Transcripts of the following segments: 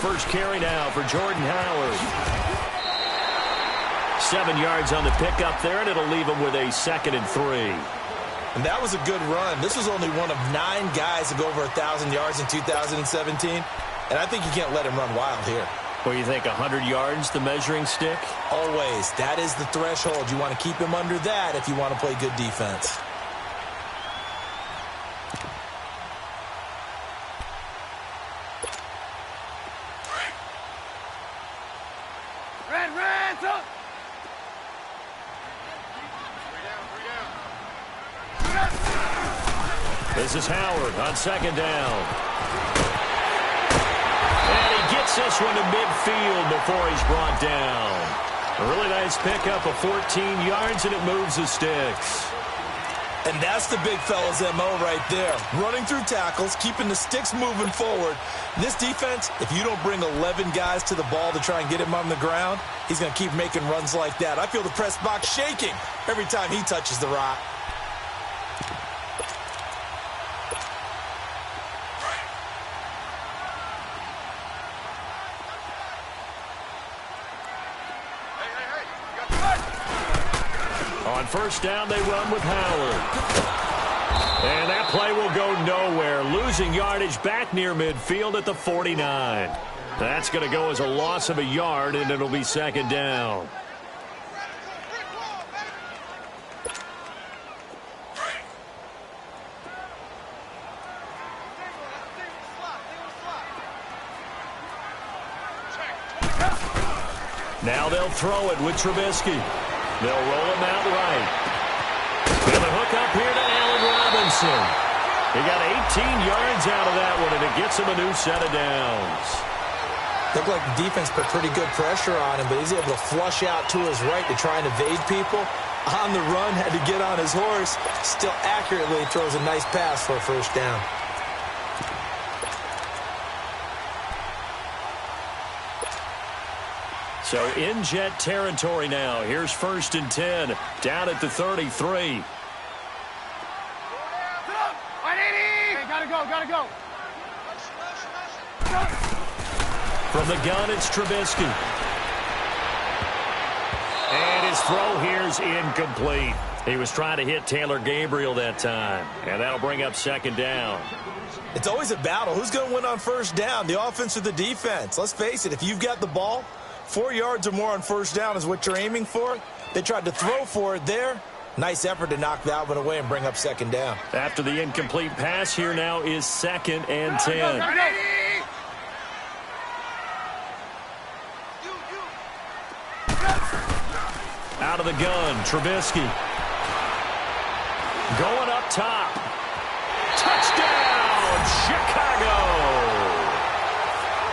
First carry now for Jordan Howard. 7 yards on the pickup there, and it'll leave him with a 2nd and 3. And that was a good run. This was only one of 9 guys to go over 1,000 yards in 2017. And I think you can't let him run wild here. What do you think, 100 yards, the measuring stick? Always. That is the threshold. You want to keep him under that if you want to play good defense. This is Howard on 2nd down. And he gets this one to midfield before he's brought down. A really nice pickup of 14 yards, and it moves the sticks. And that's the big fella's MO right there. Running through tackles, keeping the sticks moving forward. This defense, if you don't bring 11 guys to the ball to try and get him on the ground, he's going to keep making runs like that. I feel the press box shaking every time he touches the rock. On 1st down, they run with Howard. And that play will go nowhere. Losing yardage back near midfield at the 49. That's going to go as a loss of a yard, and it'll be 2nd down. Now they'll throw it with Trubisky. They'll roll him out right. And the hook up here to Allen Robinson. He got 18 yards out of that one, and it gets him a new set of downs. Looked like the defense put pretty good pressure on him, but he's able to flush out to his right to try and evade people. On the run, had to get on his horse. Still accurately throws a nice pass for a 1st down. So in Jet territory now. Here's 1st and 10. Down at the 33. Gotta go. From the gun, it's Trubisky. And his throw here's incomplete. He was trying to hit Taylor Gabriel that time. And that'll bring up 2nd down. It's always a battle. Who's going to win on 1st down, the offense or the defense? Let's face it, if you've got the ball, 4 yards or more on 1st down is what you're aiming for. They tried to throw for it there. Nice effort to knock that one away and bring up 2nd down. After the incomplete pass, here now is 2nd and 10. Out of the gun, Trubisky. Going up top. Touchdown, Chicago!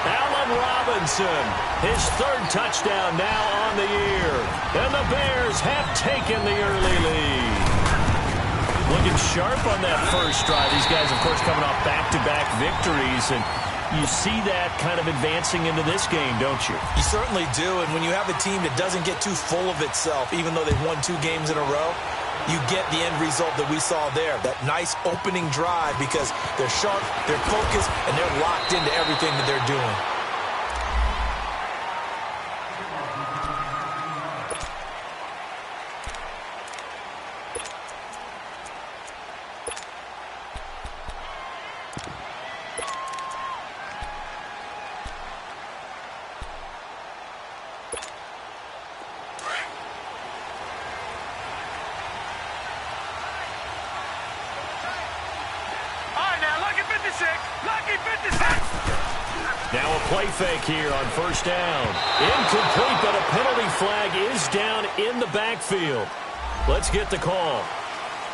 Allen Robinson, his 3rd touchdown now on the year. And the Bears have taken the early lead. Looking sharp on that first drive. These guys, of course, coming off back-to-back victories. And you see that kind of advancing into this game, don't you? You certainly do. And when you have a team that doesn't get too full of itself, even though they've won 2 games in a row, you get the end result that we saw there. That nice opening drive because they're sharp, they're focused, and they're locked into everything that they're doing. Now a play fake here on 1st down. Incomplete, but a penalty flag is down in the backfield. Let's get the call.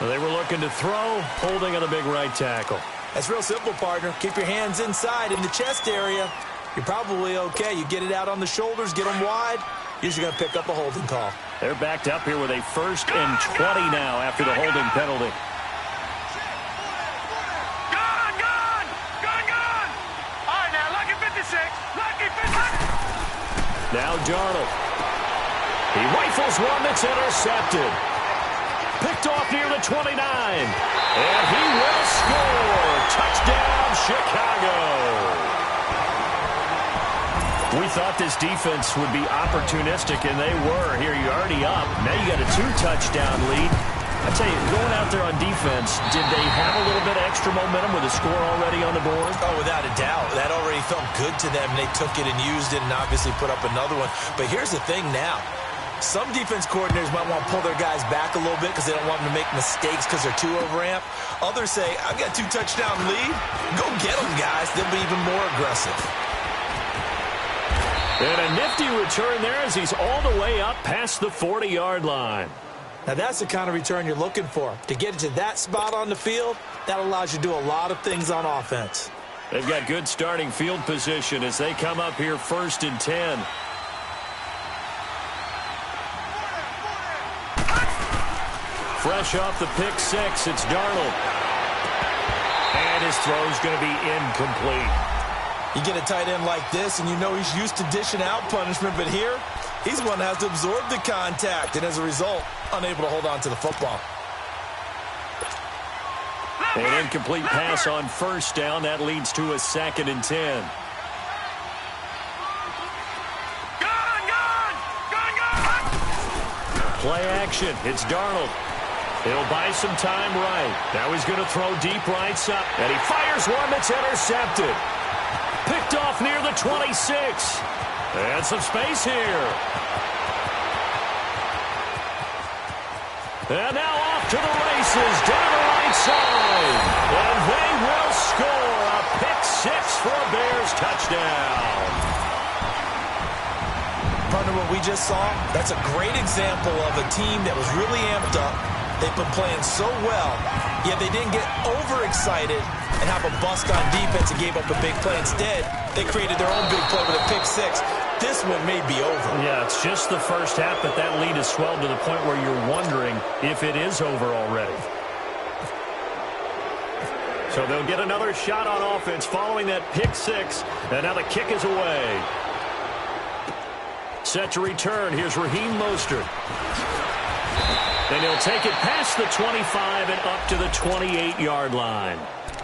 They were looking to throw, holding on the big right tackle. That's real simple, partner. Keep your hands inside in the chest area. You're probably okay. You get it out on the shoulders, get them wide. You're just going to pick up a holding call. They're backed up here with a 1st and 20 now after the holding penalty. Now Darnold. He rifles one that's intercepted. Picked off near the 29. And he will score. Touchdown, Chicago. We thought this defense would be opportunistic, and they were. Here, you're already up. Now you got a 2-touchdown lead. I tell you, going out there on defense, did they have a little bit of extra momentum with a score already on the board? Oh, without a doubt. That already felt good to them. They took it and used it and obviously put up another one. But here's the thing now. Some defense coordinators might want to pull their guys back a little bit because they don't want them to make mistakes because they're too overamped. Others say, I've got a 2-touchdown lead. Go get them, guys. They'll be even more aggressive. And a nifty return there as he's all the way up past the 40-yard line. Now, that's the kind of return you're looking for. To get to that spot on the field, that allows you to do a lot of things on offense. They've got good starting field position as they come up here 1st and 10. Fresh off the pick six, it's Darnold. And his throw's going to be incomplete. You get a tight end like this, and you know he's used to dishing out punishment, but here, he's the one that has to absorb the contact, and as a result, unable to hold on to the football. An incomplete pass on 1st down. That leads to a 2nd and 10. Play action. It's Darnold. He'll buy some time right. Now he's going to throw deep right side. And he fires one that's intercepted. Picked off near the 26. And some space here. And now off to the races, down the right side. And they will score a pick six for a Bears touchdown. Partner, what we just saw, that's a great example of a team that was really amped up. They've been playing so well, yet they didn't get overexcited and have a bust on defense and gave up a big play. Instead, they created their own big play with a pick six. This one may be over. Yeah, it's just the first half, but that lead has swelled to the point where you're wondering if it is over already. So they'll get another shot on offense following that pick six, and now the kick is away. Set to return, here's Raheem Mostert. And he'll take it past the 25 and up to the 28-yard line.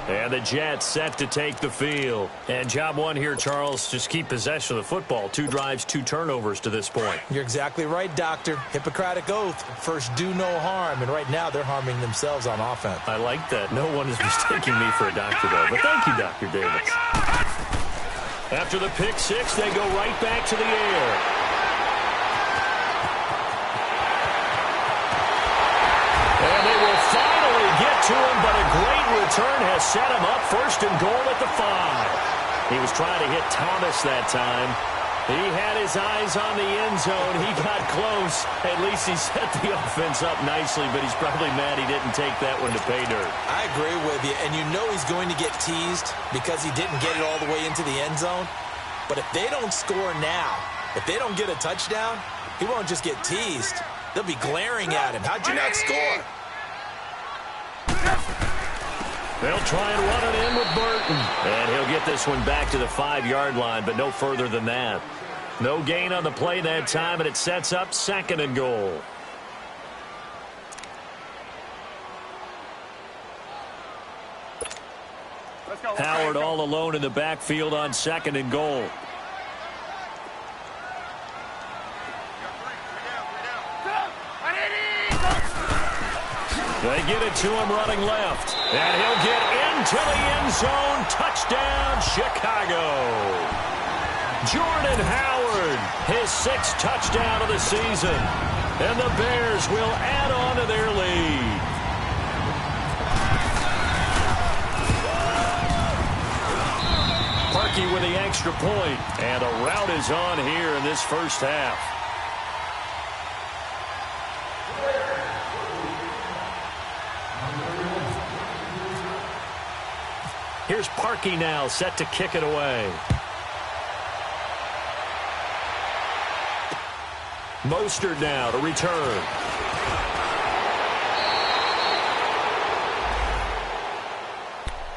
And the Jets set to take the field. And job one here, Charles, just keep possession of the football. 2 drives, 2 turnovers to this point. You're exactly right, Doctor. Hippocratic oath. First, do no harm. And right now, they're harming themselves on offense. I like that. No one is mistaking me for a doctor, though. But thank you, Dr. Davis. After the pick six, they go right back to the air. And they will finally get to him, but a great return has set him up 1st and goal at the 5. He was trying to hit Thomas that time. He had his eyes on the end zone. He got close. At least he set the offense up nicely, but he's probably mad he didn't take that one to pay dirt. I agree with you, and you know he's going to get teased because he didn't get it all the way into the end zone. But if they don't score now, if they don't get a touchdown, he won't just get teased. They'll be glaring at him. How'd you not score? They'll try and run it in with Burton. And he'll get this one back to the 5-yard line, but no further than that. No gain on the play that time, and it sets up 2nd and goal. Howard all alone in the backfield on 2nd and goal. They get it to him running left. And he'll get into the end zone. Touchdown, Chicago. Jordan Howard, his 6th touchdown of the season. And the Bears will add on to their lead. Parkey with the extra point. And a rout is on here in this first half. Here's Parkey now, set to kick it away. Mostert now to return.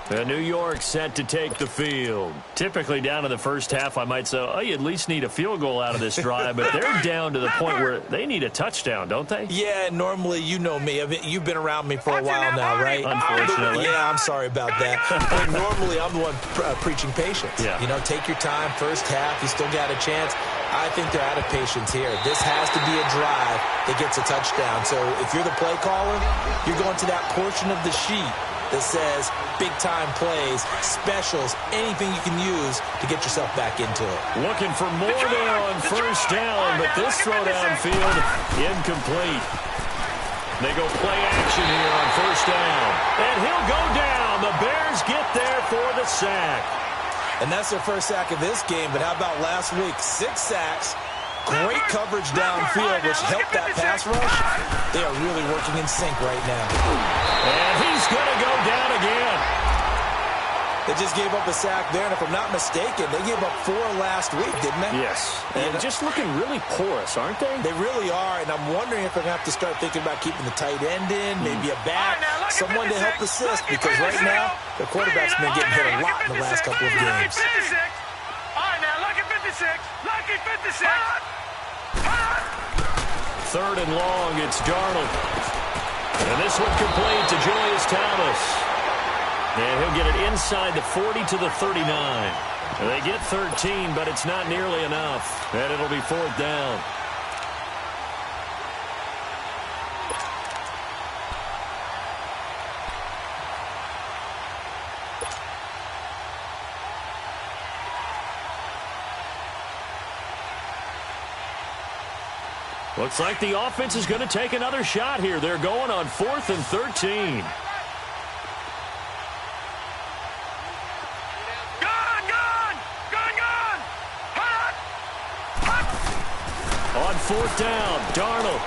New York set to take the field. Typically down in the first half, I might say, oh, you at least need a field goal out of this drive, but they're down to the point where they need a touchdown, don't they? Yeah, normally, you know me. You've been around me for a while now, right? Unfortunately. Yeah, I'm sorry about that. But normally, I'm the one preaching patience. Yeah. You know, take your time, first half, you still got a chance. I think they're out of patience here. This has to be a drive that gets a touchdown. So if you're the play caller, you're going to that portion of the sheet that says big-time plays, specials, anything you can use to get yourself back into it. Looking for more there on first down, but this throw downfield incomplete. They go play action here on first down. And he'll go down. The Bears get there for the sack. And that's their first sack of this game, but how about last week? 6 sacks. Great coverage downfield, which helped that pass rush. They are really working in sync right now. And he's going to go down again. They just gave up a sack there, and if I'm not mistaken, they gave up 4 last week, didn't they? Yes. And just looking really porous, aren't they? They really are, and I'm wondering if they're going to have to start thinking about keeping the tight end in, maybe a back, someone to help assist, because right now, their quarterback's been getting hit a lot in the last couple of games. All right, now, lucky 56. Lucky 56. Third and long, it's Darnold. And this one complete to Julius Thomas. And he'll get it inside the 40 to the 39. And they get 13, but it's not nearly enough. And it'll be fourth down. Looks like the offense is going to take another shot here. They're going on 4th and 13. On 4th down, Darnold.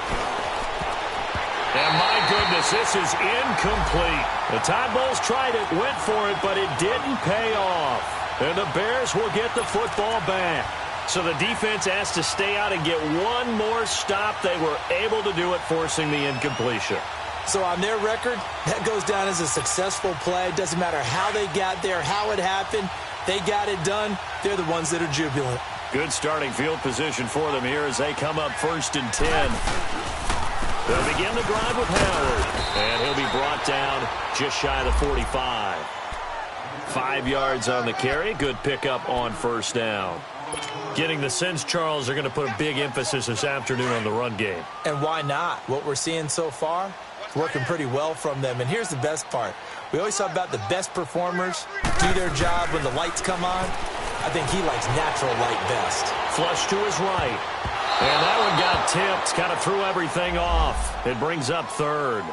And my goodness, this is incomplete. The Todd Bowles tried it, went for it, but it didn't pay off. And the Bears will get the football back. So the defense has to stay out and get one more stop. They were able to do it, forcing the incompletion. So on their record, that goes down as a successful play. It doesn't matter how they got there, how it happened. They got it done. They're the ones that are jubilant. Good starting field position for them here as they come up 1st and 10. They'll begin the drive with Howard. And he'll be brought down just shy of the 45. 5 yards on the carry. Good pickup on first down. Getting the sense, Charles, they're going to put a big emphasis this afternoon on the run game. And why not? What we're seeing so far, working pretty well from them. And here's the best part. We always talk about the best performers do their job when the lights come on. I think he likes natural light best. Flush to his right. And that one got tipped. Kind of threw everything off. It brings up 3rd.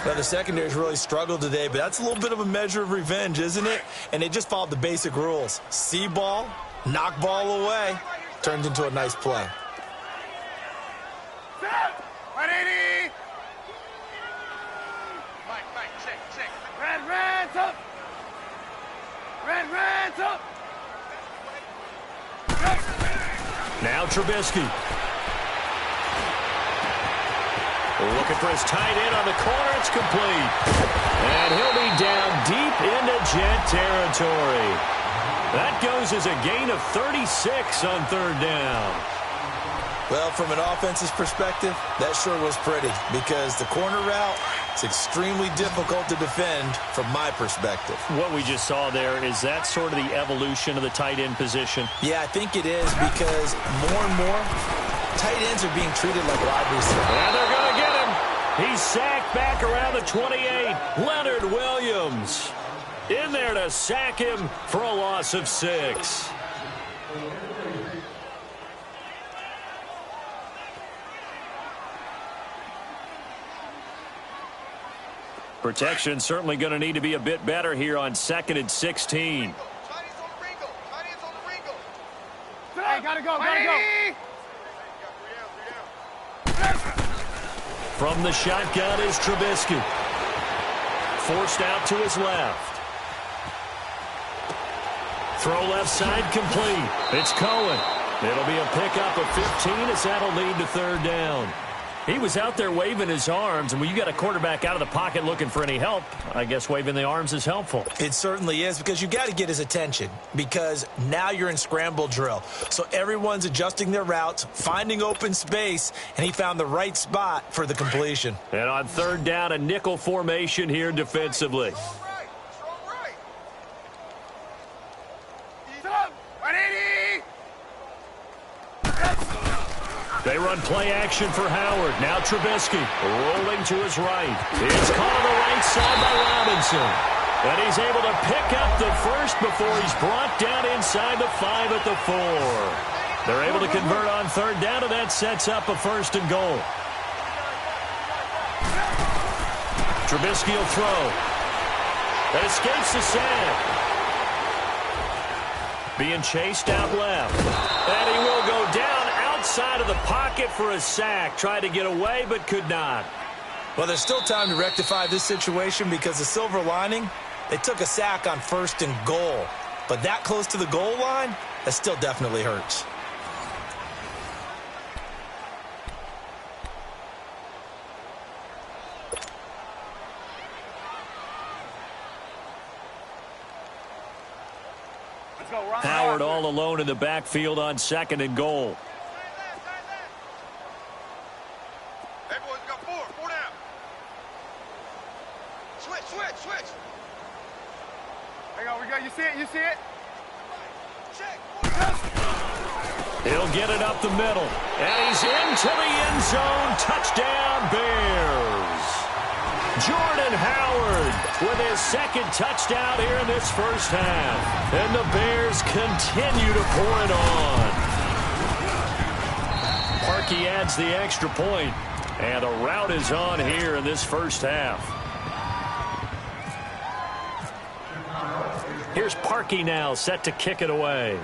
Well, the secondary's really struggled today, but that's a little bit of a measure of revenge, isn't it? And they just followed the basic rules. See ball, knock ball away. Turns into a nice play. 180. Mike, check. Red's up. Red's up. Now Trubisky. Looking for his tight end on the corner. It's complete. And he'll be down deep into Jet territory. That goes as a gain of 36 on 3rd down. Well, from an offense's perspective, that sure was pretty because the corner route is extremely difficult to defend from my perspective. What we just saw there, is that sort of the evolution of the tight end position? Yeah, I think it is because more and more tight ends are being treated like wide receivers. And they're going to get him. He's sacked back around the 28. Leonard Williams in there to sack him for a loss of 6. Protection certainly going to need to be a bit better here on 2nd and 16. Hey, gotta go. From the shotgun is Trubisky. Forced out to his left. Throw left side complete. It's Cohen. It'll be a pickup of 15 as that'll lead to 3rd down. He was out there waving his arms, and when you got a quarterback out of the pocket looking for any help, I guess waving the arms is helpful. It certainly is, because you got to get his attention, because now you're in scramble drill. So everyone's adjusting their routes, finding open space, and he found the right spot for the completion. And on third down, a nickel formation here defensively. They run play action for Howard. Now Trubisky rolling to his right. It's caught on the right side by Robinson. And he's able to pick up the first before he's brought down inside the 5 at the 4. They're able to convert on third down, and that sets up a 1st and goal. Trubisky will throw. That escapes the sack. Being chased out left. And he will go down outside of the pocket for a sack. Tried to get away, but could not. Well, there's still time to rectify this situation, because the silver lining, they took a sack on 1st and goal. But that close to the goal line, that still definitely hurts. Howard all alone in the backfield on 2nd and goal. Hey, boys, we got 4 down. Switch. Hang on, we got, you see it? Check. He'll get it up the middle. And he's into the end zone. Touchdown, Bears. Jordan Howard with his 2nd touchdown here in this first half. And the Bears continue to pour it on. Parkey adds the extra point. And the rout is on here in this first half. Here's Parkey now, set to kick it away.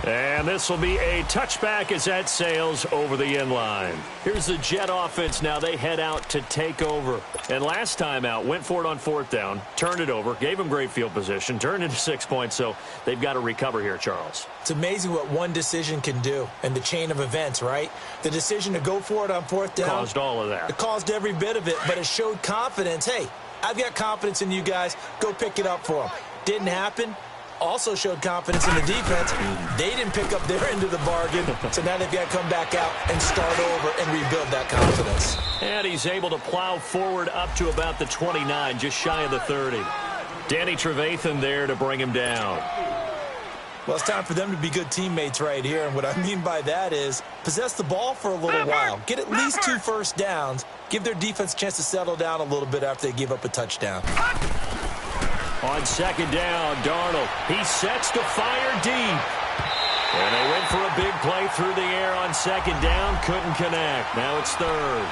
And this will be a touchback as that sails over the end line. Here's the Jet offense now. They head out to take over. And last time out, went for it on 4th down, turned it over, gave them great field position, turned into 6 points, so they've got to recover here, Charles. It's amazing what one decision can do in the chain of events, right? The decision to go for it on 4th down caused all of that. It caused every bit of it, but it showed confidence. Hey, I've got confidence in you guys. Go pick it up for them. Didn't happen. Also showed confidence in the defense. They didn't pick up their end of the bargain, so now they've got to come back out and start over and rebuild that confidence. And he's able to plow forward up to about the 29, just shy of the 30. Danny Trevathan there to bring him down. Well, it's time for them to be good teammates right here, and what I mean by that is possess the ball for a little while. Get at least 2 first downs. Give their defense a chance to settle down a little bit after they give up a touchdown. On 2nd down, Darnold. He sets to fire deep. And they went for a big play through the air on 2nd down. Couldn't connect. Now it's 3rd.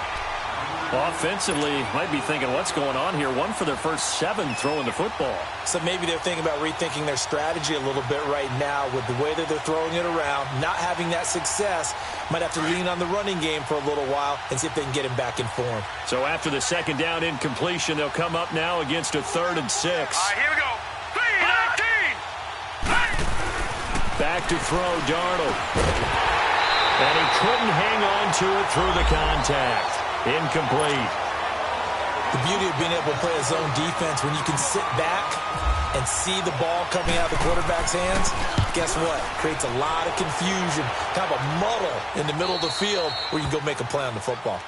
Offensively, might be thinking, what's going on here? 1 for their first 7 throwing the football. So maybe they're thinking about rethinking their strategy a little bit right now with the way that they're throwing it around, not having that success. Might have to lean on the running game for a little while and see if they can get him back in form. So after the 2nd down incompletion, they'll come up now against a 3rd and 6. All right, here we go. 3-19. Back to throw, Darnold. And he couldn't hang on to it through the contact. Incomplete. The beauty of being able to play a zone defense, when you can sit back and see the ball coming out of the quarterback's hands, guess what? Creates a lot of confusion, kind of a muddle in the middle of the field where you can go make a play on the football.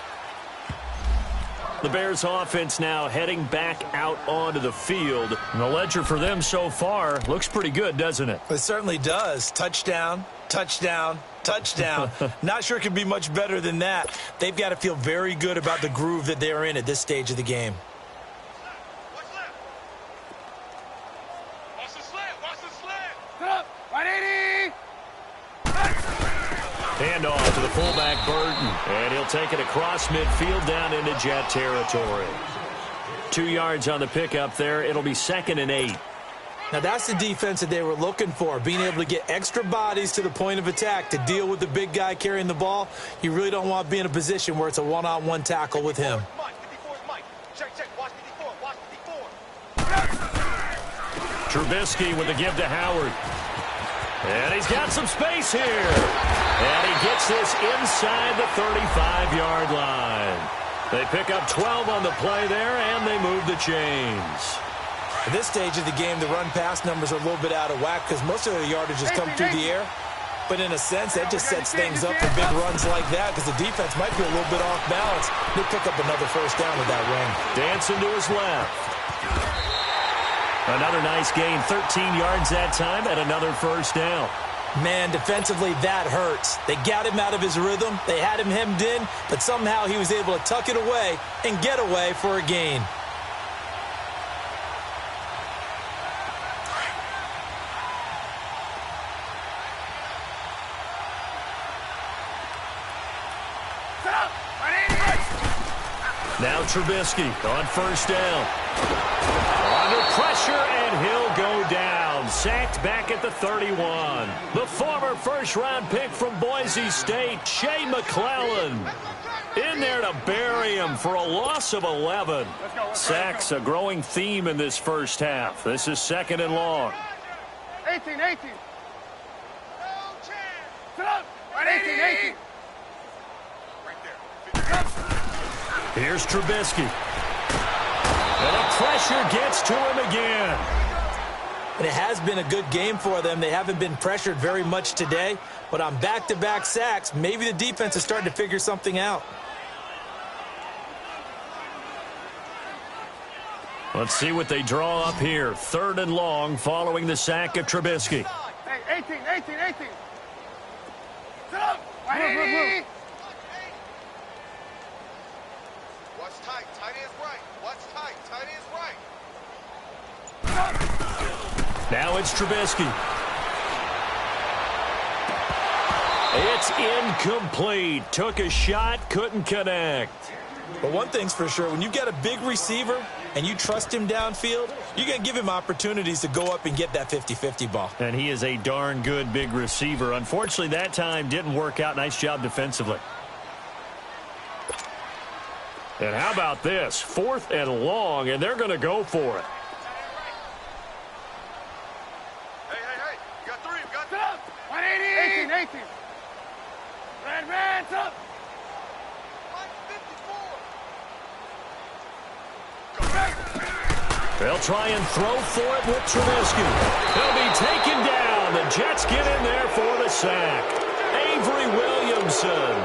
The Bears offense now heading back out onto the field. And the ledger for them so far looks pretty good, doesn't it? It certainly does. Touchdown, touchdown, touchdown. Not sure it could be much better than that. They've got to feel very good about the groove that they're in at this stage of the game. Watch the slant. Sit up. 180. Handoff to the fullback, Burton. And he'll take it across midfield down into Jet territory. 2 yards on the pickup there. It'll be 2nd and 8. Now, that's the defense that they were looking for, being able to get extra bodies to the point of attack to deal with the big guy carrying the ball. You really don't want to be in a position where it's a one-on-one tackle with him. Trubisky with the give to Howard. And he's got some space here. And he gets this inside the 35-yard line. They pick up 12 on the play there, and they move the chains. At this stage of the game, the run-pass numbers are a little bit out of whack because most of the yardage has come through the air. But in a sense, that just sets things up for big runs like that because the defense might be a little bit off balance. They pick up another first down with that run. Dancing to his left. Another nice gain, 13 yards that time, and another first down. Man, defensively, that hurts. They got him out of his rhythm. They had him hemmed in, but somehow he was able to tuck it away and get away for a gain. Now Trubisky on first down. Under pressure, and he'll go down. Sacked back at the 31. The former first-round pick from Boise State, Shea McClellan, in there to bury him for a loss of 11. Sacks a growing theme in this first half. This is second and long. 18. Sit up. 18. Here's Trubisky. And the pressure gets to him again. And it has been a good game for them. They haven't been pressured very much today. But on back-to-back sacks, maybe the defense is starting to figure something out. Let's see what they draw up here. Third and long following the sack of Trubisky. Hey, 18. Sit up. 80. Watch tight. Tight is right. Watch tight. Tight is right. Now it's Trubisky. It's incomplete. Took a shot, couldn't connect. But one thing's for sure, when you've got a big receiver and you trust him downfield, you're going to give him opportunities to go up and get that 50-50 ball. And he is a darn good big receiver. Unfortunately, that time didn't work out. Nice job defensively. And how about this? 4th and long, and they're going to go for it. Hey. You got 3. You got 3. 180. 18. Red, up. 54. They'll try and throw for it with Trubisky. He'll be taken down. The Jets get in there for the sack. Avery Williamson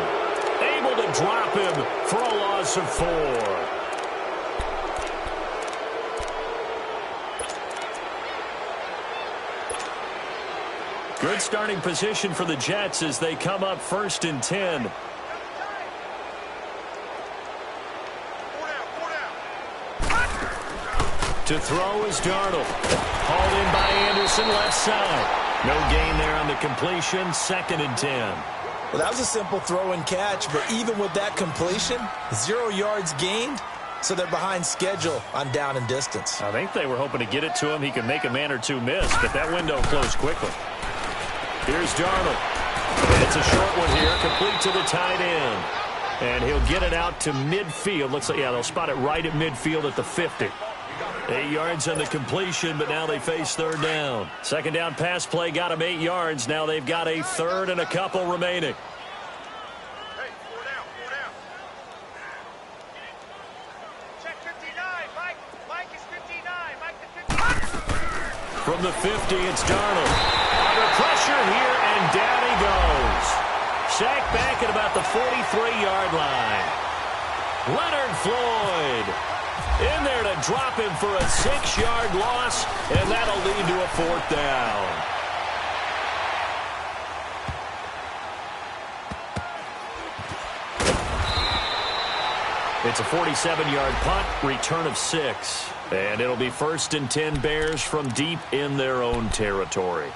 able to drop him for a loss of 4. Good starting position for the Jets as they come up 1st and 10. 4 down. To throw is Darnold. Hauled in by Anderson, left side. No gain there on the completion. 2nd and 10. Well, that was a simple throw and catch, but even with that completion, 0 yards gained, so they're behind schedule on down and distance. I think they were hoping to get it to him. He could make a man or two miss, but that window closed quickly. Here's Darnold. It's a short one here, complete to the tight end. And he'll get it out to midfield. Looks like, yeah, they'll spot it right at midfield at the 50. 8 yards on the completion, but now they face 3rd down. 2nd down pass play got them 8 yards. Now they've got a 3rd and a couple remaining. Hey, 4 down. Check 59. Mike is 59. Mike is 59. From the 50, it's Darnold. Under pressure here, and down he goes. Sacked back at about the 43-yard line. Leonard Floyd in there to drop him for a 6-yard loss, and that'll lead to a 4th down. It's a 47-yard punt, return of 6. And it'll be 1st and 10 Bears from deep in their own territory.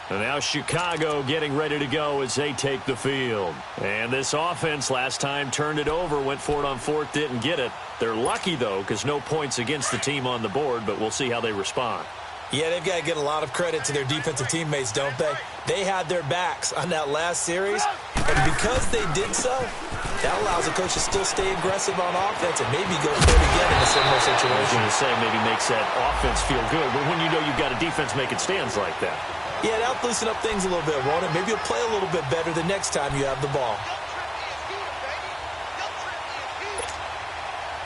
And now Chicago getting ready to go as they take the field. And this offense last time turned it over, went for it on 4th, didn't get it. They're lucky, though, because no points against the team on the board, but we'll see how they respond. Yeah, they've got to get a lot of credit to their defensive teammates, don't they? They had their backs on that last series, and because they did so, that allows the coach to still stay aggressive on offense and maybe go for it again in a similar I was situation. going to say maybe makes that offense feel good, but when you know you've got a defense making stands like that. Yeah, that'll loosen up things a little bit, won't it? Maybe you'll play a little bit better the next time you have the ball.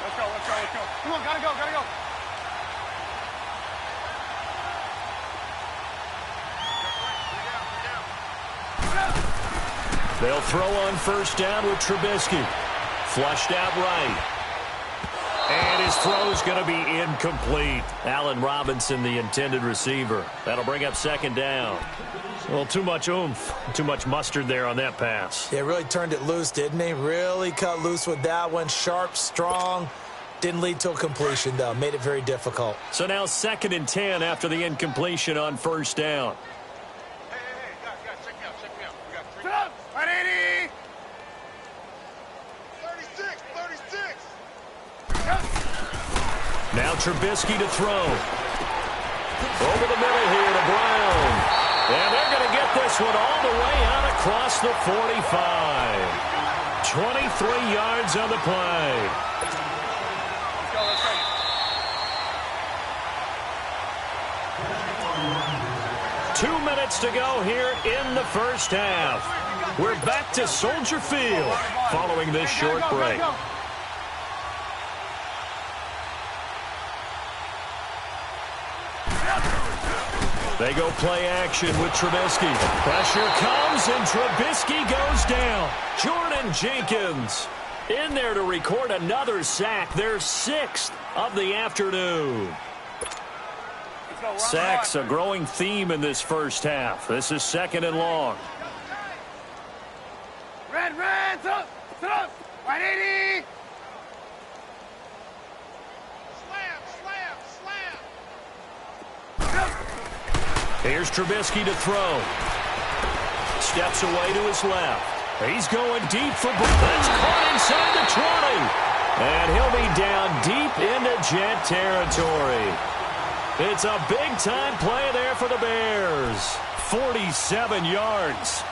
Let's go, let's go, let's go. Come on, gotta go, gotta go. They'll throw on first down with Trubisky. Flushed out right. And his throw's going to be incomplete. Allen Robinson, the intended receiver. That'll bring up second down. Well, too much oomph, too much mustard there on that pass. Yeah, really turned it loose, didn't he? Really cut loose with that one. Sharp, strong. Didn't lead to a completion, though. Made it very difficult. So now 2nd and 10 after the incompletion on first down. Hey, guys, check me out. We got 3. Sit up! 180! 36! Now Trubisky to throw. Over the middle here to Brown. And they're going to get this one all the way out across the 45. 23 yards on the play. Let's go. 2 minutes to go here in the first half. We're back to Soldier Field following this short break. They go play action with Trubisky. Pressure comes, and Trubisky goes down. Jordan Jenkins in there to record another sack, their 6th of the afternoon. Sacks, a growing theme in this first half. This is 2nd and long. Red, sit up! 180! Here's Trubisky to throw. Steps away to his left. He's going deep for that's caught inside the 20. And he'll be down deep into Jet territory. It's a big-time play there for the Bears. 47 yards.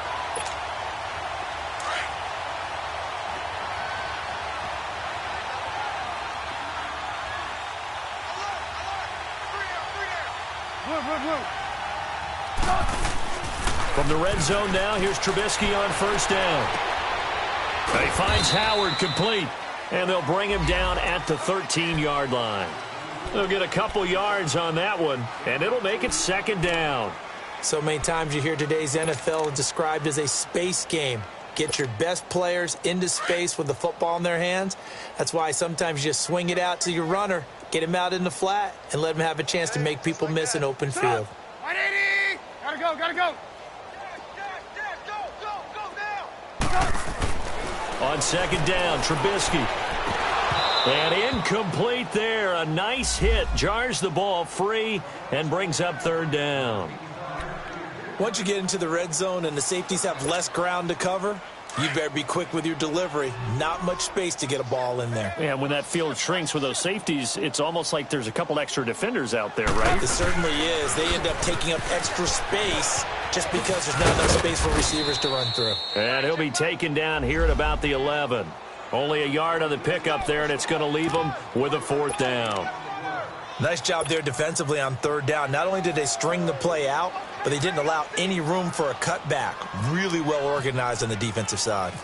From the red zone now, here's Trubisky on first down. He finds Howard complete, and they'll bring him down at the 13-yard line. They'll get a couple yards on that one, and it'll make it 2nd down. So many times you hear today's NFL described as a space game. Get your best players into space with the football in their hands. That's why sometimes you just swing it out to your runner, get him out in the flat, and let him have a chance to make people miss an open field. 180! Gotta go! On 2nd down, Trubisky. And incomplete there. A nice hit. Jars the ball free and brings up 3rd down. Once you get into the red zone and the safeties have less ground to cover, you better be quick with your delivery. Not much space to get a ball in there. Yeah, when that field shrinks with those safeties, it's almost like there's a couple extra defenders out there, right? It certainly is. They end up taking up extra space just because there's not enough space for receivers to run through. And he'll be taken down here at about the 11. Only a yard on the pickup there, and it's going to leave him with a 4th down. Nice job there defensively on 3rd down. Not only did they string the play out, but they didn't allow any room for a cutback. Really well organized on the defensive side.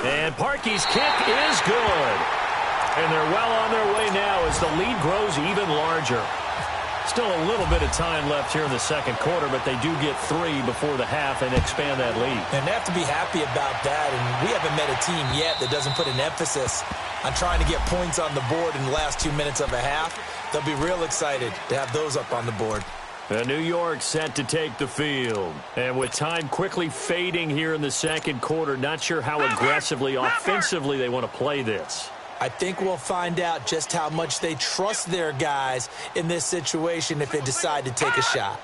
And Parkey's kick is good. And they're well on their way now as the lead grows even larger. Still a little bit of time left here in the 2nd quarter, but they do get 3 before the half and expand that lead. And they have to be happy about that. And we haven't met a team yet that doesn't put an emphasis on trying to get points on the board in the last 2 minutes of a half. They'll be real excited to have those up on the board. And New York set to take the field. And with time quickly fading here in the 2nd quarter, not sure how aggressively, offensively they want to play this. I think we'll find out just how much they trust their guys in this situation if they decide to take a shot.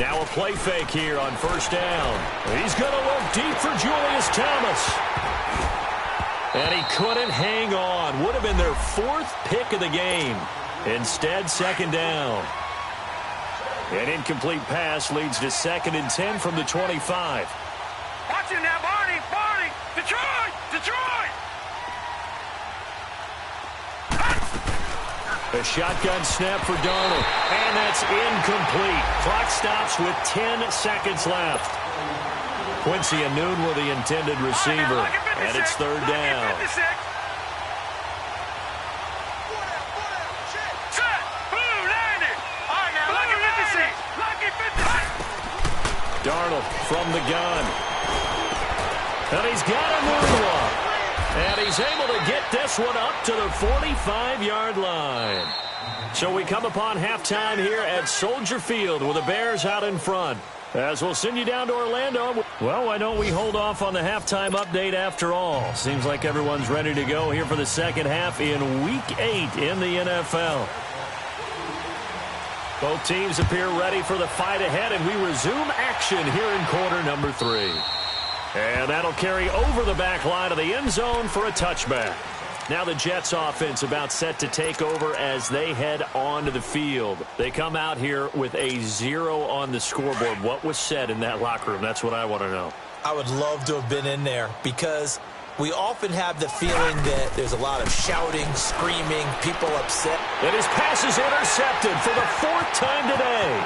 Now a play fake here on first down. He's going to look deep for Julius Thomas. And he couldn't hang on. Would have been their 4th pick of the game. Instead, 2nd down. An incomplete pass leads to 2nd and 10 from the 25. Watch it now, Barney! Detroit! A shotgun snap for Darnold, and that's incomplete. Clock stops with 10 seconds left. Quincy Anoon with the intended receiver, and it's third down. Darnold from the gun. And he's got a moonwalk. And he's able to get this one up to the 45-yard line. So we come upon halftime here at Soldier Field with the Bears out in front. As we'll send you down to Orlando. Well, why don't we hold off on the halftime update after all? Seems like everyone's ready to go here for the second half in Week 8 in the NFL. Both teams appear ready for the fight ahead, and we resume action here in quarter number 3. And that'll carry over the back line of the end zone for a touchback. Now the Jets offense about set to take over as they head onto the field. They come out here with a 0 on the scoreboard. What was said in that locker room? That's what I want to know. I would love to have been in there because we often have the feeling that there's a lot of shouting, screaming, people upset. And his pass is intercepted for the 4th time today.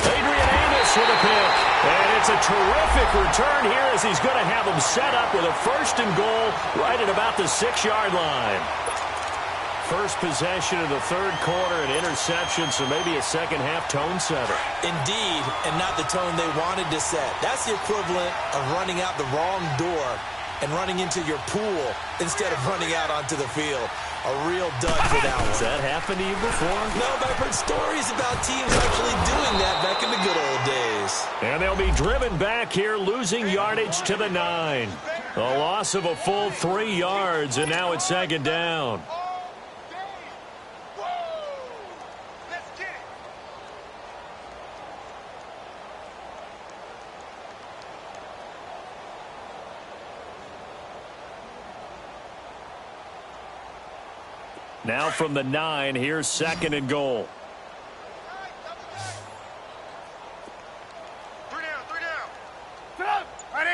Adrian Amos with a pick. And it's a terrific return here as he's going to have him set up with a 1st and goal right at about the 6-yard line. First possession of the 3rd quarter, an interception, so maybe a second-half tone setter. Indeed, and not the tone they wanted to set. That's the equivalent of running out the wrong door and running into your pool instead of running out onto the field. A real dud for that one. Has that happened to you before? No, but I've heard stories about teams actually doing that back in the good old days. And they'll be driven back here, losing yardage to the 9. A loss of a full 3 yards, and now it's 2nd down. Now from the 9, here's 2nd and goal. 3 down. Right,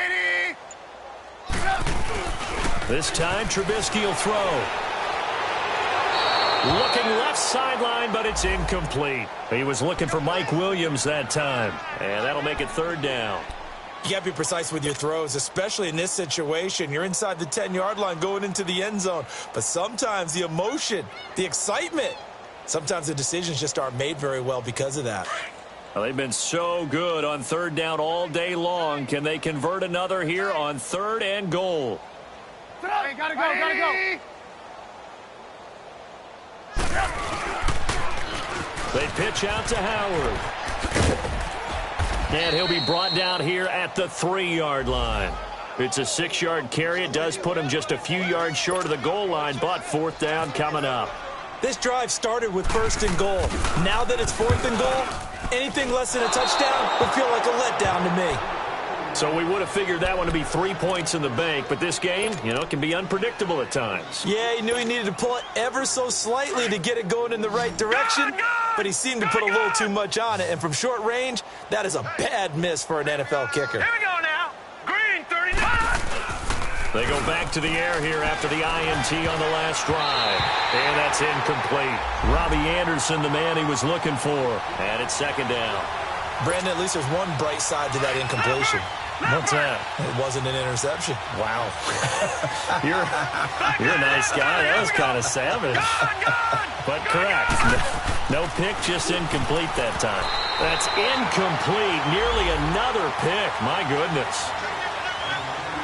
80. This time, Trubisky will throw. Looking left sideline, but it's incomplete. He was looking for Mike Williams that time. And that'll make it 3rd down. You got to be precise with your throws, especially in this situation. You're inside the 10-yard line going into the end zone. But sometimes the emotion, the excitement, sometimes the decisions just aren't made very well because of that. Well, they've been so good on 3rd down all day long. Can they convert another here on 3rd and goal? Hey, gotta go. They pitch out to Howard. And he'll be brought down here at the 3-yard line. It's a 6-yard carry. It does put him just a few yards short of the goal line, but 4th down coming up. This drive started with 1st and goal. Now that it's 4th and goal, anything less than a touchdown would feel like a letdown to me. So we would have figured that one to be 3 points in the bank, but this game, can be unpredictable at times. Yeah, he knew he needed to pull it ever so slightly to get it going in the right direction, but he seemed to put a little too much on it, and from short range, that is a bad miss for an NFL kicker. Here we go now. Green, 39. They go back to the air here after the INT on the last drive. And that's incomplete. Robbie Anderson, the man he was looking for. And it's 2nd down. Brandon, at least there's one bright side to that incompletion. What's that? It wasn't an interception. Wow. You're a nice guy. That was kind of savage. But correct. No pick, just incomplete that time. That's incomplete. Nearly another pick. My goodness.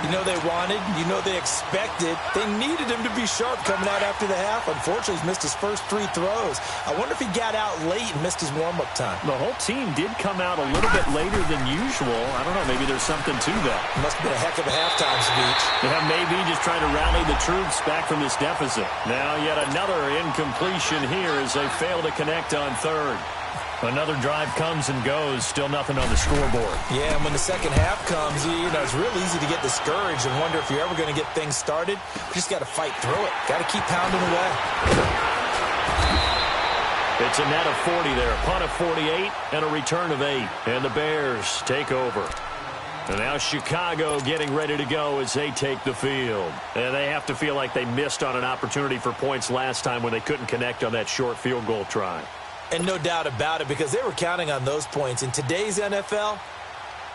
You know they wanted, you know they expected. They needed him to be sharp coming out after the half. Unfortunately, he's missed his first 3 throws. I wonder if he got out late and missed his warm-up time. The whole team did come out a little bit later than usual. I don't know, maybe there's something to that. Must have been a heck of a halftime speech. Yeah, maybe just trying to rally the troops back from this deficit. Now yet another incompletion here as they fail to connect on 3rd. Another drive comes and goes, still nothing on the scoreboard. Yeah, and when the second half comes, it's real easy to get discouraged and wonder if you're ever going to get things started. You just got to fight through it. Got to keep pounding away. It's a net of 40 there, a punt of 48, and a return of 8. And the Bears take over. And now Chicago getting ready to go as they take the field. And they have to feel like they missed on an opportunity for points last time when they couldn't connect on that short field goal try. And no doubt about it, because they were counting on those points. In today's NFL,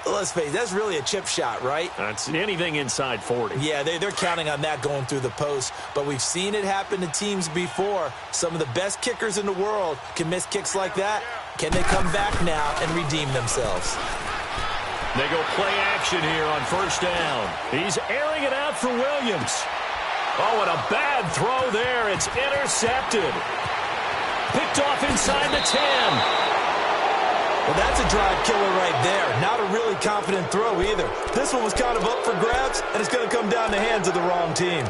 let's face it, that's really a chip shot, right? That's anything inside 40. Yeah, they're counting on that going through the post. But we've seen it happen to teams before. Some of the best kickers in the world can miss kicks like that. Can they come back now and redeem themselves? They go play action here on first down. He's airing it out for Williams. Oh, and a bad throw there. It's intercepted. Picked off inside the 10. Well, that's a drive killer right there. Not a really confident throw either. This one was kind of up for grabs, and it's going to come down the hands of the wrong team.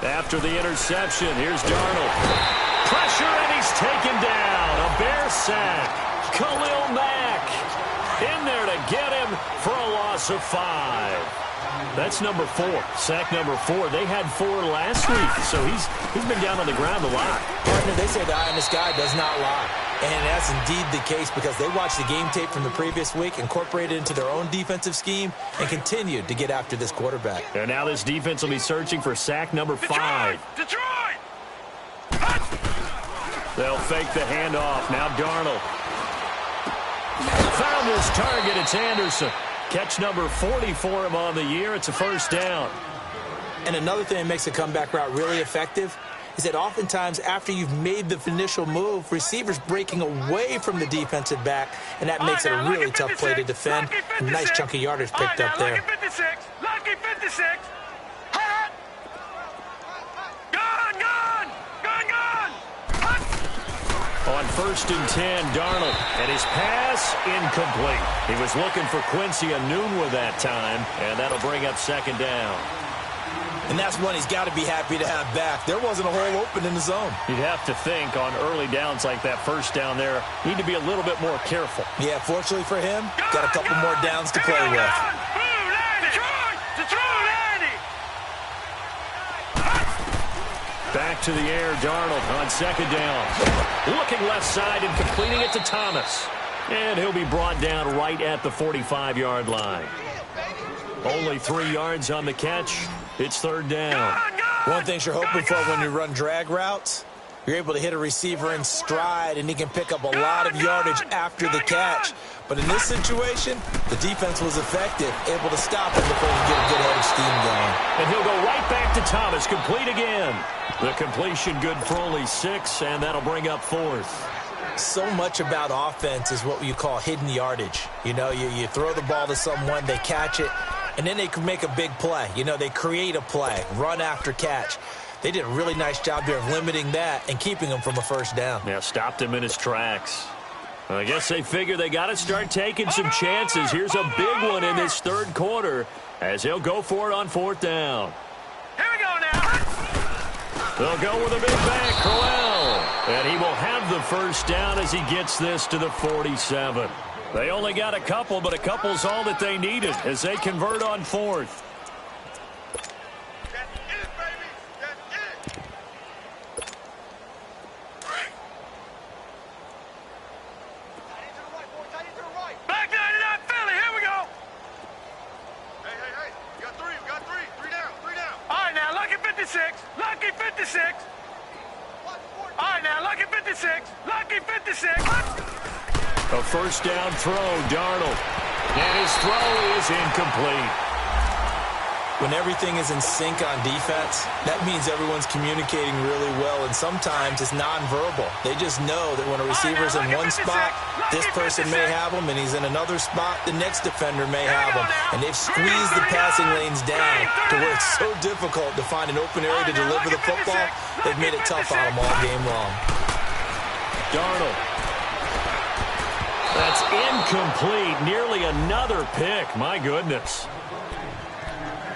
After the interception, here's Darnold. Pressure, and he's taken down. A Bear sack. Khalil Mack in there to get him for a loss of 5. That's number 4. Sack number 4. They had 4 last week, so he's been down on the ground a lot. Partner, they say the eye in the sky does not lie. And that's indeed the case because they watched the game tape from the previous week, incorporated it into their own defensive scheme, and continued to get after this quarterback. And now this defense will be searching for sack number 5. Detroit! They'll fake the handoff. Now Darnold. Found his target. It's Anderson. Catch number 40 for him on the year. It's a first down. And another thing that makes a comeback route really effective is that oftentimes after you've made the initial move, receivers breaking away from the defensive back, and that makes it a really tough play to defend. A nice chunk of yardage picked up there. Lucky 56. Lucky 56. On first and 10, Darnold, and his pass incomplete. He was looking for Quincy Enunwa that time, and that'll bring up second down. And that's one he's got to be happy to have back. There wasn't a hole open in the zone. You'd have to think on early downs like that first down there, need to be a little bit more careful. Yeah, fortunately for him, got a couple more downs to play with. Back to the air, Darnold on second down. Looking left side and completing it to Thomas. And he'll be brought down right at the 45-yard line. Only 3 yards on the catch. It's third down. One thing you're hoping for when you run drag routes, you're able to hit a receiver in stride, and he can pick up a lot of yardage after the catch. But in this situation, the defense was effective, able to stop him before he could get a good head of steam going. And he'll go right back to Thomas, complete again. The completion good for only 6, and that'll bring up 4th. So much about offense is what you call hidden yardage. You know, you throw the ball to someone, they catch it, and then they can make a big play. You know, they create a play, run after catch. They did a really nice job there of limiting that and keeping him from a first down. Yeah, stopped him in his tracks. I guess they figure they got to start taking some chances. Here's a big one in this third quarter as they'll go for it on fourth down. Here we go now. They'll go with a big bang, Crowell. And he will have the first down as he gets this to the 47. They only got a couple, but a couple's all that they needed as they convert on fourth. That's it, baby. That's it. Back 99 Philly. Here we go. Hey. We got three. Three down. All right, now, lucky 56. Lucky 56. All right, now, lucky 56. Lucky 56. A first down throw, Darnold. And his throw is incomplete. When everything is in sync on defense, that means everyone's communicating really well, and sometimes it's nonverbal. They just know that when a receiver's in one spot, this person may have him, and he's in another spot, the next defender may have him. And they've squeezed the passing lanes down to where it's so difficult to find an open area to deliver the football. They've made it tough on them all game long. Darnold. That's incomplete. Nearly another pick. My goodness.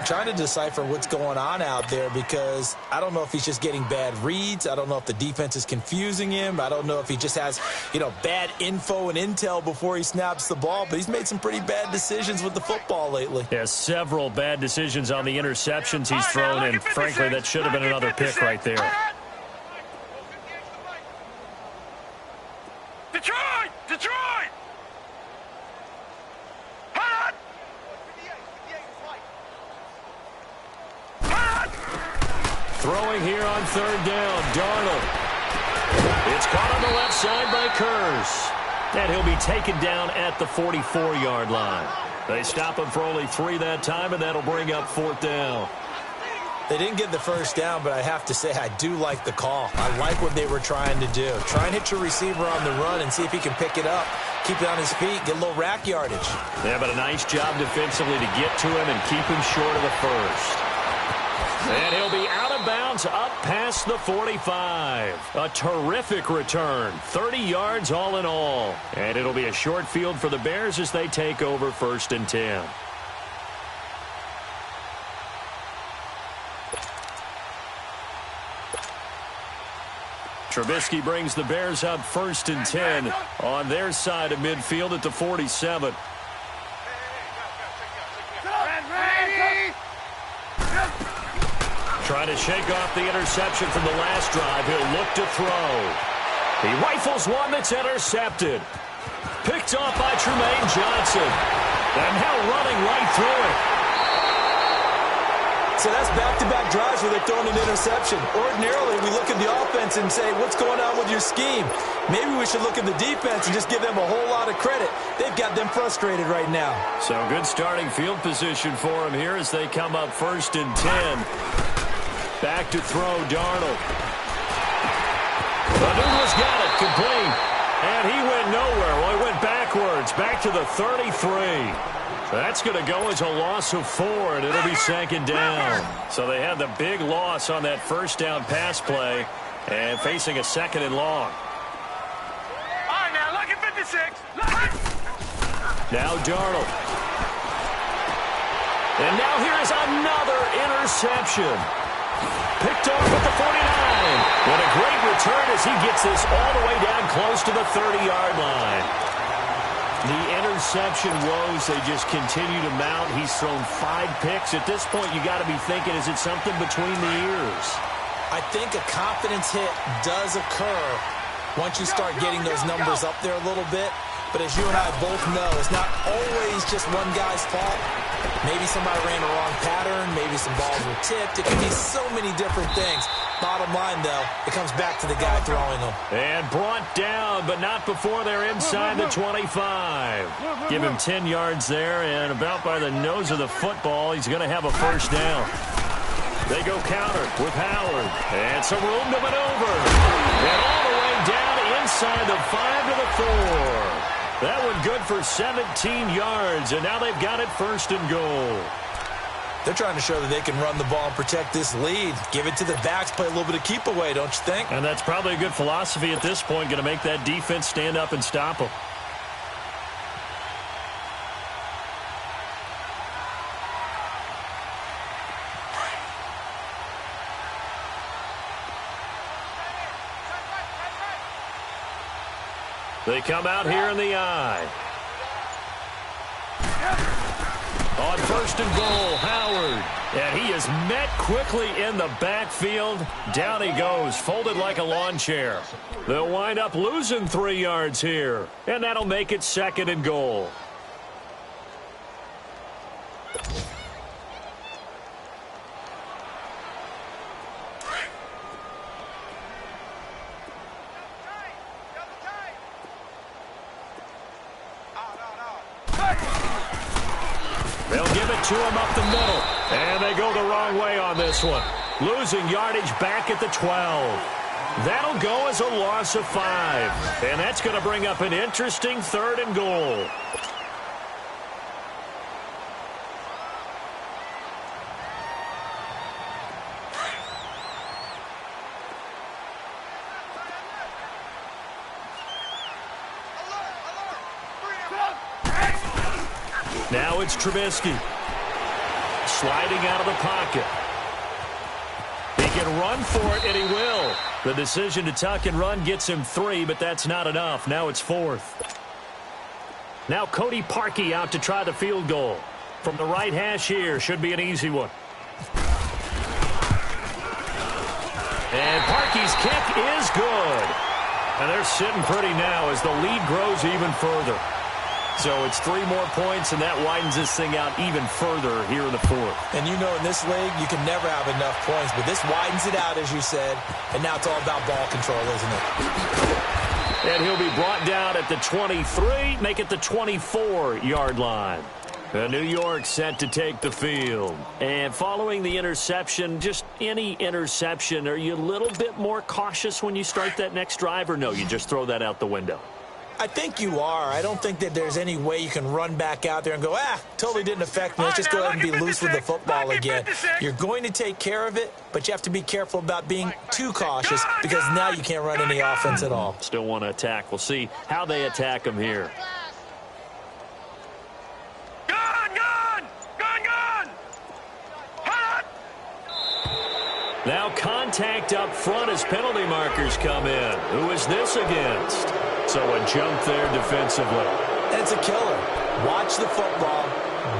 trying to decipher what's going on out there because I don't know if he's just getting bad reads. I don't know if the defense is confusing him. I don't know if he just has, bad info and intel before he snaps the ball. But he's made some pretty bad decisions with the football lately. Yeah, several bad decisions on the interceptions he's thrown, and frankly, that should have been another pick right there. Detroit! Detroit! Hot! Throwing here on third down, Darnold. It's caught on the left side by Kurz. And he'll be taken down at the 44-yard line. They stop him for only 3 that time, and that'll bring up fourth down. They didn't get the first down, but I have to say I do like the call. I like what they were trying to do. Try and hit your receiver on the run and see if he can pick it up, keep it on his feet, get a little rack yardage. Yeah, but a nice job defensively to get to him and keep him short of the first. And he'll be out of bounds up past the 45. A terrific return. 30 yards all in all. And it'll be a short field for the Bears as they take over 1st and 10. Trubisky brings the Bears up 1st and 10 on their side of midfield at the 47. Trying to shake off the interception from the last drive. He'll look to throw. He rifles one that's intercepted. Picked off by Trumaine Johnson. And now running right through it. So that's back-to-back drives where they're throwing an interception. Ordinarily, we look at the offense and say, what's going on with your scheme? Maybe we should look at the defense and just give them a whole lot of credit. They've got them frustrated right now. So good starting field position for him here as they come up 1st and 10. Back to throw, Darnold. Douglas got it, complete. And he went nowhere. Well, he went backwards, back to the 33. That's going to go as a loss of 4, and it'll be 2nd down. So they had the big loss on that first down pass play and facing a 2nd and long. All right, now, look at 56. Now Darnold. And now here is another interception. Picked off at the 49. What a great return as he gets this all the way down close to the 30-yard line. The interception woes, they just continue to mount. He's thrown 5 picks. At this point, you got to be thinking, is it something between the ears? I think a confidence hit does occur once you start getting those numbers up there a little bit. But as you and I both know, it's not always just one guy's fault. Maybe somebody ran the wrong pattern. Maybe some balls were tipped. It can be so many different things. Bottom line, though, it comes back to the guy throwing them. And brought down, but not before they're inside the 25. Give him 10 yards there, and about by the nose of the football, he's going to have a first down. They go counter with Howard. And some room to maneuver. And all the way down inside the 5 to the 4. That one good for 17 yards, and now they've got it 1st and goal. They're trying to show that they can run the ball and protect this lead. Give it to the backs, play a little bit of keep away, don't you think? And that's probably a good philosophy at this point, going to make that defense stand up and stop them. They come out here in the eye. On 1st and goal, Howard. And he is met quickly in the backfield. Down he goes, folded like a lawn chair. They'll wind up losing 3 yards here. And that'll make it 2nd and goal. To him up the middle. And they go the wrong way on this one. Losing yardage back at the 12. That'll go as a loss of 5. And that's going to bring up an interesting 3rd and goal. Now it's Trubisky. sliding out of the pocket. He can run for it, and he will. The decision to tuck and run gets him 3, but that's not enough. Now it's 4th. Now Cody Parkey out to try the field goal. From the right hash here, should be an easy one. And Parkey's kick is good. And they're sitting pretty now as the lead grows even further. So it's 3 more points, and that widens this thing out even further here in the 4th. And you know in this league, you can never have enough points, but this widens it out, as you said, and now it's all about ball control, isn't it? And he'll be brought down at the 23, make it the 24-yard line. New York set to take the field. And following the interception, just any interception, are you a little bit more cautious when you start that next drive, or no, you just throw that out the window? I think you are. I don't think that there's any way you can run back out there and go, totally didn't affect me. Let's just go ahead and be loose with the football again. You're going to take care of it, but you have to be careful about being too cautious because now you can't run any offense at all. Still want to attack. We'll see how they attack him here. Now contact up front as penalty markers come in. Who is this against? So a jump there defensively. It's a killer. Watch the football.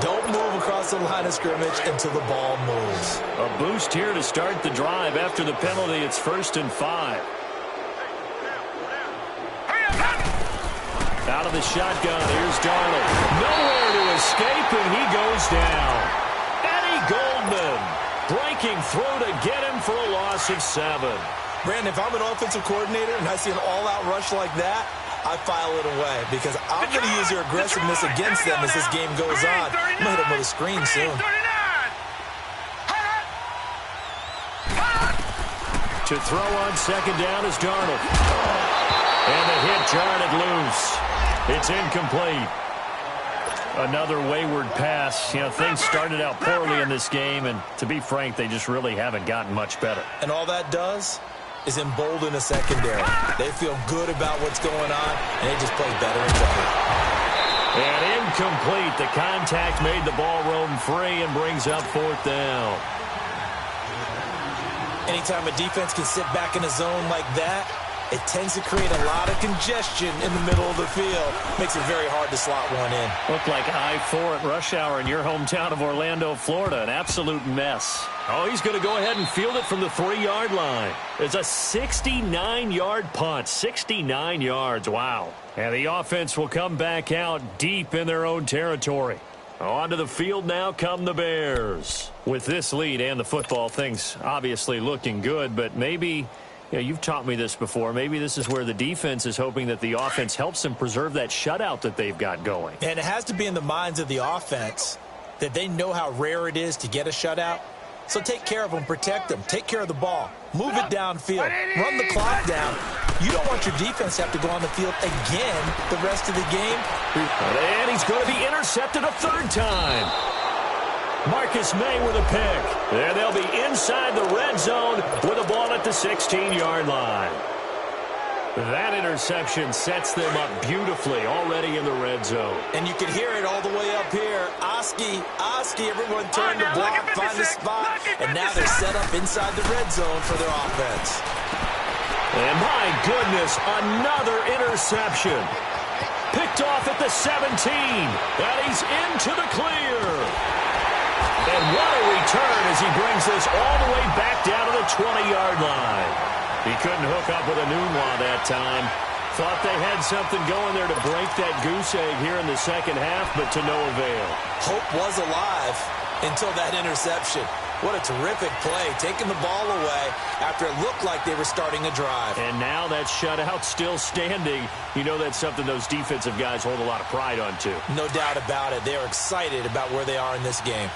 Don't move across the line of scrimmage until the ball moves. A boost here to start the drive. After the penalty, it's 1st and 5. Out of the shotgun, here's Darnold. Nowhere to escape, and he goes down. Eddie Goldman breaking through to get him for a loss of 7. Brandon, if I'm an offensive coordinator and I see an all-out rush like that, I file it away because I'm going to use their aggressiveness against them as this game goes on. I'm going to hit them with a screen soon. To throw on 2nd down is Darnold. And the hit jarred it loose. It's incomplete. Another wayward pass. Things started out poorly in this game, and to be frank, they just really haven't gotten much better. And all that does is embolden the secondary. They feel good about what's going on, and they just play better and better. And incomplete. The contact made the ball roam free and brings up 4th down. Anytime a defense can sit back in a zone like that, it tends to create a lot of congestion in the middle of the field. Makes it very hard to slot one in. Looked like I-4 at rush hour in your hometown of Orlando, Florida. An absolute mess. Oh, he's going to go ahead and field it from the 3-yard line. It's a 69-yard punt. 69 yards. Wow. And the offense will come back out deep in their own territory. Onto the field now come the Bears. With this lead and the football, things obviously looking good, but maybe... you've taught me this before. Maybe this is where the defense is hoping that the offense helps them preserve that shutout that they've got going. And it has to be in the minds of the offense that they know how rare it is to get a shutout. So take care of them, protect them, take care of the ball, move it downfield, run the clock down. You don't want your defense to have to go on the field again the rest of the game. And he's going to be intercepted a 3rd time. Marcus May with a pick. And they'll be inside the red zone with a ball at the 16-yard line. That interception sets them up beautifully already in the red zone. And you can hear it all the way up here. Oski, everyone turned to block, find a spot, and now they're set up inside the red zone for their offense. And my goodness, another interception. Picked off at the 17. And he's into the clear. And what a return as he brings this all the way back down to the 20-yard line. He couldn't hook up with a Nunwa that time. Thought they had something going there to break that goose egg here in the second half, but to no avail. Hope was alive until that interception. What a terrific play, taking the ball away after it looked like they were starting a drive. And now that shutout still standing. You know that's something those defensive guys hold a lot of pride on, too. No doubt about it. They're excited about where they are in this game.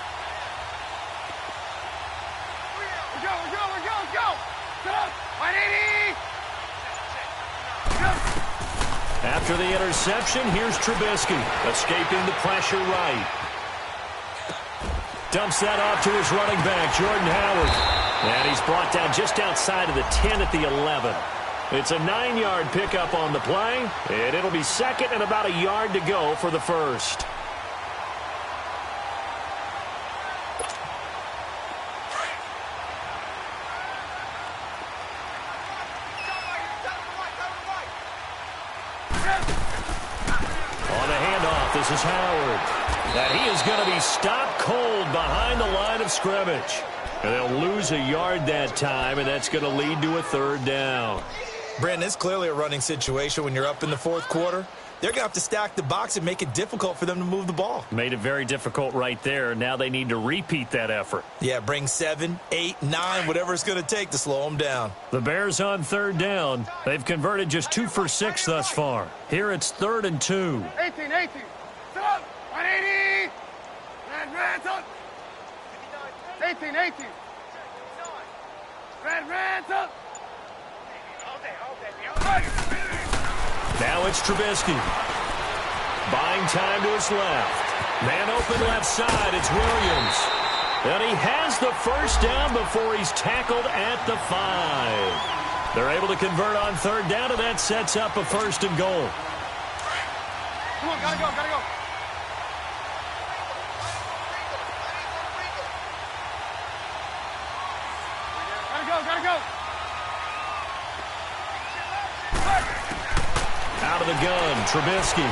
After the interception, here's Trubisky, escaping the pressure right. Dumps that off to his running back, Jordan Howard. And he's brought down just outside of the 10 at the 11. It's a 9-yard pickup on the play, and it'll be 2nd and about a yard to go for the 1st. This is Howard. And he is going to be stopped cold behind the line of scrimmage. And they'll lose a yard that time, and that's going to lead to a third down. Brandon, it's clearly a running situation when you're up in the fourth quarter. They're going to have to stack the box and make it difficult for them to move the ball. Made it very difficult right there. Now they need to repeat that effort. Yeah, bring 7, 8, 9, whatever it's going to take to slow them down. The Bears on third down. They've converted just 2 for 6 thus far. Here it's 3rd and 2. 18. Sit up. 180. Red, up. 18. Red, up. Now it's Trubisky. Buying time to his left. Man open left side. It's Williams. And he has the first down before he's tackled at the 5. They're able to convert on third down, and that sets up a 1st and goal. Come on, gotta go. Gotta go. Out of the gun, Trubisky.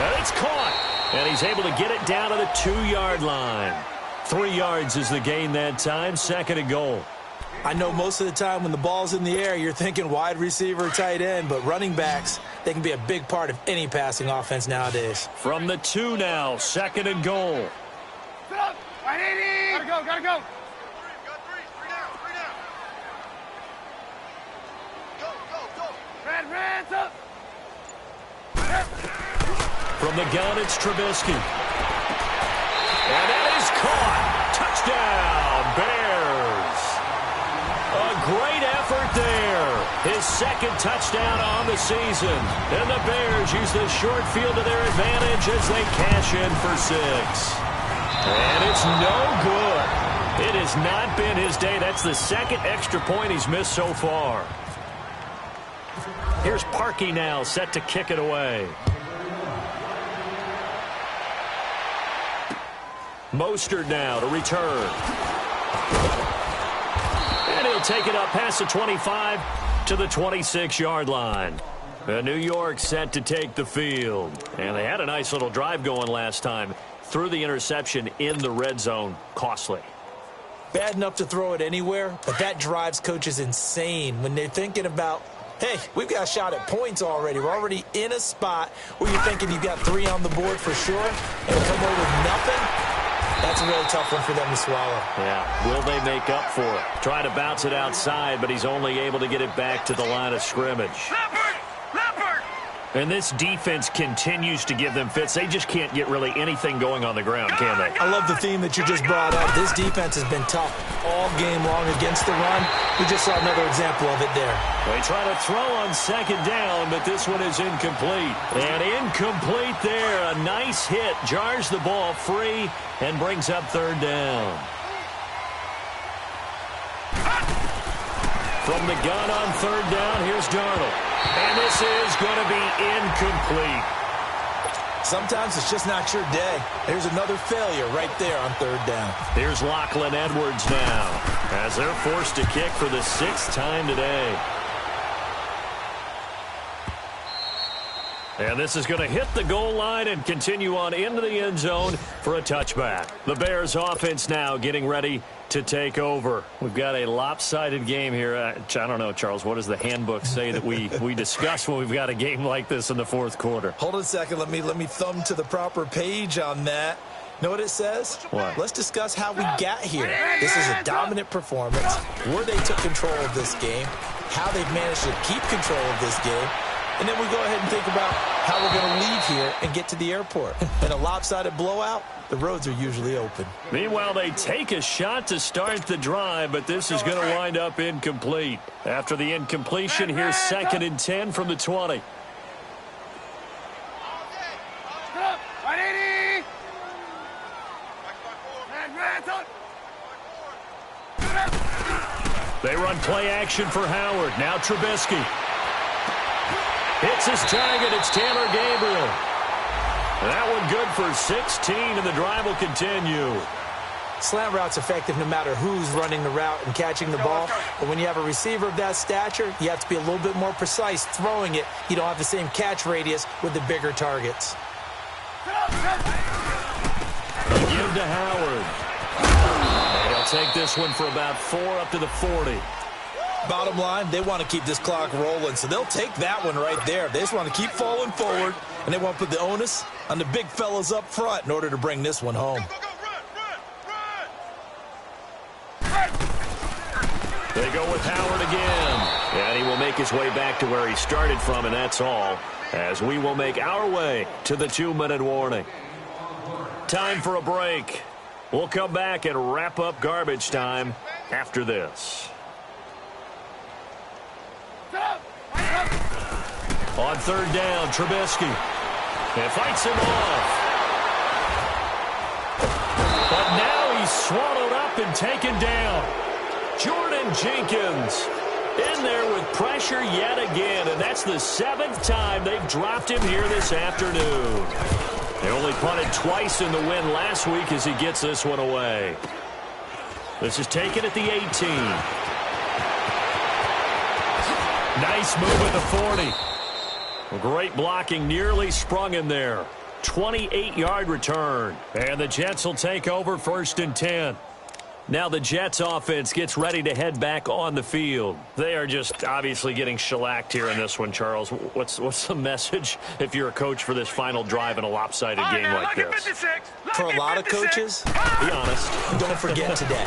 And it's caught. And he's able to get it down to the 2-yard line. 3 yards is the gain that time, 2nd and goal. I know most of the time when the ball's in the air, you're thinking wide receiver, tight end, but running backs, they can be a big part of any passing offense nowadays. From the 2 now, 2nd and goal. Sit up. 180. Gotta go. Red, up. From the gun, it's Trubisky. And that is caught. Touchdown, Bears. A great effort there. His 2nd touchdown on the season. And the Bears use the short field to their advantage as they cash in for 6. And it's no good. It has not been his day. That's the 2nd extra point he's missed so far. Here's Parkey now, set to kick it away. Mostert now to return. And he'll take it up past the 25 to the 26-yard line. New York set to take the field. And they had a nice little drive going last time. Threw the interception in the red zone. Costly. Bad enough to throw it anywhere, but that drives coaches insane when they're thinking about, hey, we've got a shot at points already. We're already in a spot where you're thinking you've got 3 on the board for sure, and come away with nothing. That's a really tough one for them to swallow. Yeah, will they make up for it? Try to bounce it outside, but he's only able to get it back to the line of scrimmage. Leopard! And this defense continues to give them fits. They just can't get really anything going on the ground, can they? I love the theme that you just brought up. This defense has been tough all game long against the run. We just saw another example of it there. They try to throw on 2nd down, but this one is incomplete. And incomplete there. A nice hit. Jars the ball free and brings up 3rd down. From the gun on 3rd down, here's Darnold. And this is going to be incomplete. Sometimes it's just not your day. There's another failure right there on 3rd down. Here's Lachlan Edwards now as they're forced to kick for the 6th time today. And this is going to hit the goal line and continue on into the end zone for a touchback. The Bears offense now getting ready to take over. We've got a lopsided game here. I don't know, Charles, what does the handbook say that we discuss when we've got a game like this in the 4th quarter? Hold on a second. Let me thumb to the proper page on that. Know what it says? What? Let's discuss how we got here. This is a dominant performance, where they took control of this game, how they've managed to keep control of this game, and then we go ahead and think about how we're going to leave here and get to the airport. In a lopsided blowout, the roads are usually open. Meanwhile, they take a shot to start the drive, but this is going to wind up incomplete. After the incompletion, here's 2nd and 10 from the 20. They run play action for Howard. Now Trubisky. Hits his target. It's Taylor Gabriel. And that one good for 16, and the drive will continue. Slant route's effective no matter who's running the route and catching the ball. But when you have a receiver of that stature, you have to be a little bit more precise throwing it. You don't have the same catch radius with the bigger targets. Give to Howard. And he'll take this one for about 4 up to the 40. Bottom line, they want to keep this clock rolling, so they'll take that one right there. They just want to keep falling forward, and they want to put the onus on the big fellas up front in order to bring this one home. They go with Howard again. And he will make his way back to where he started from, and that's all, as we will make our way to the 2-minute warning. Time for a break. We'll come back and wrap up garbage time after this. On 3rd down, Trubisky. And fights him off. But now he's swallowed up and taken down. Jordan Jenkins in there with pressure yet again, and that's the 7th time they've dropped him here this afternoon. They only punted twice in the win last week as he gets this one away. This is taken at the 18. Nice move at the 40. Great blocking, nearly sprung him there. 28-yard return. And the Jets will take over 1st and 10. Now the Jets offense gets ready to head back on the field. They are just obviously getting shellacked here in this one, Charles. What's the message if you're a coach for this final drive in a lopsided game like this? For a lot of coaches, be honest, don't forget today.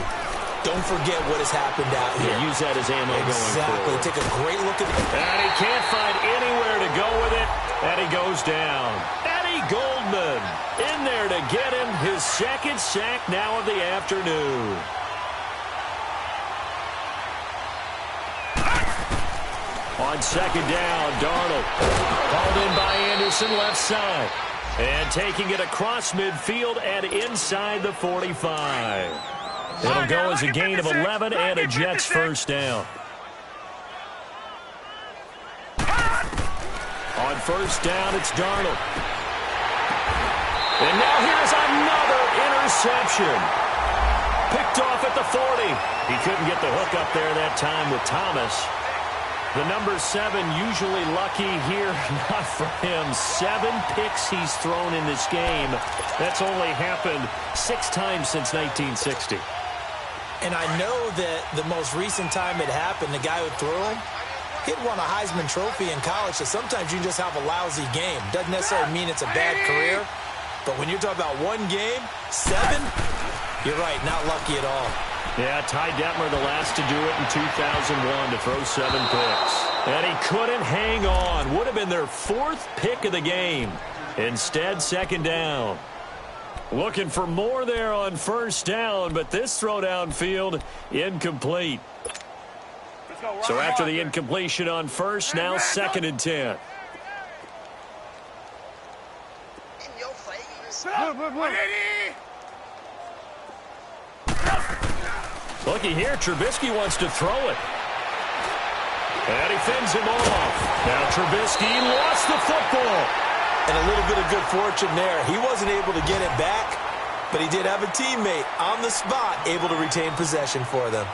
Don't forget what has happened out here. Use that as ammo going Exactly. forward. Take a great look at it. And he can't find anywhere to go with it, and he goes down. Eddie Goldman in there to get him his 2nd sack now of the afternoon. On 2nd down, Darnold called in by Anderson left side. And taking it across midfield and inside the 45. It'll go as a gain of 11 and a Jets 1st down. On 1st down, it's Darnold. And now here's another interception. Picked off at the 40. He couldn't get the hook up there that time with Thomas. The number 7 usually lucky here, not for him. 7 picks he's thrown in this game. That's only happened 6 times since 1960. And I know that the most recent time it happened, the guy who threw him, he'd won a Heisman Trophy in college, so sometimes you just have a lousy game. Doesn't necessarily mean it's a bad career, but when you're talking about one game, 7, you're right, not lucky at all. Yeah, Ty Detmer, the last to do it in 2001 to throw 7 picks. And he couldn't hang on. Would have been their 4th pick of the game. Instead, 2nd down. Looking for more there on 1st down, but this throw downfield incomplete. So after the incompletion on 1st, now 2nd and 10. In your face. Looky here, Trubisky wants to throw it. And he fends him off. Now Trubisky lost the football. And a little bit of good fortune there. He wasn't able to get it back, but he did have a teammate on the spot able to retain possession for them.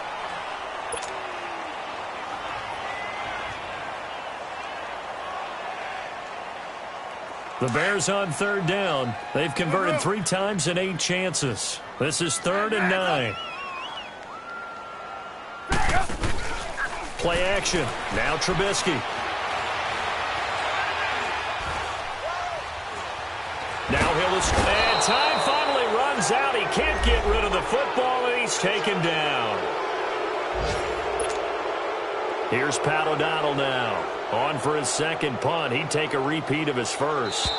The Bears on 3rd down. They've converted 3 times in 8 chances. This is 3rd and 9. Play action. Now Trubisky. Now and time finally runs out. He can't get rid of the football, and he's taken down. Here's Pat O'Donnell now. On for his 2nd punt. He'd take a repeat of his 1st.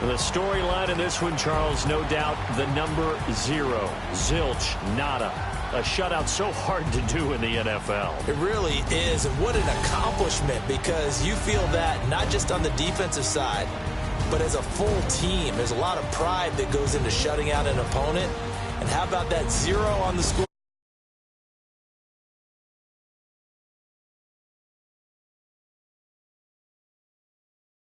The storyline in this one, Charles, no doubt the number 0. Zilch, nada. A shutout so hard to do in the NFL. It really is, and what an accomplishment, because you feel that not just on the defensive side, but as a full team. There's a lot of pride that goes into shutting out an opponent. And how about that 0 on the score?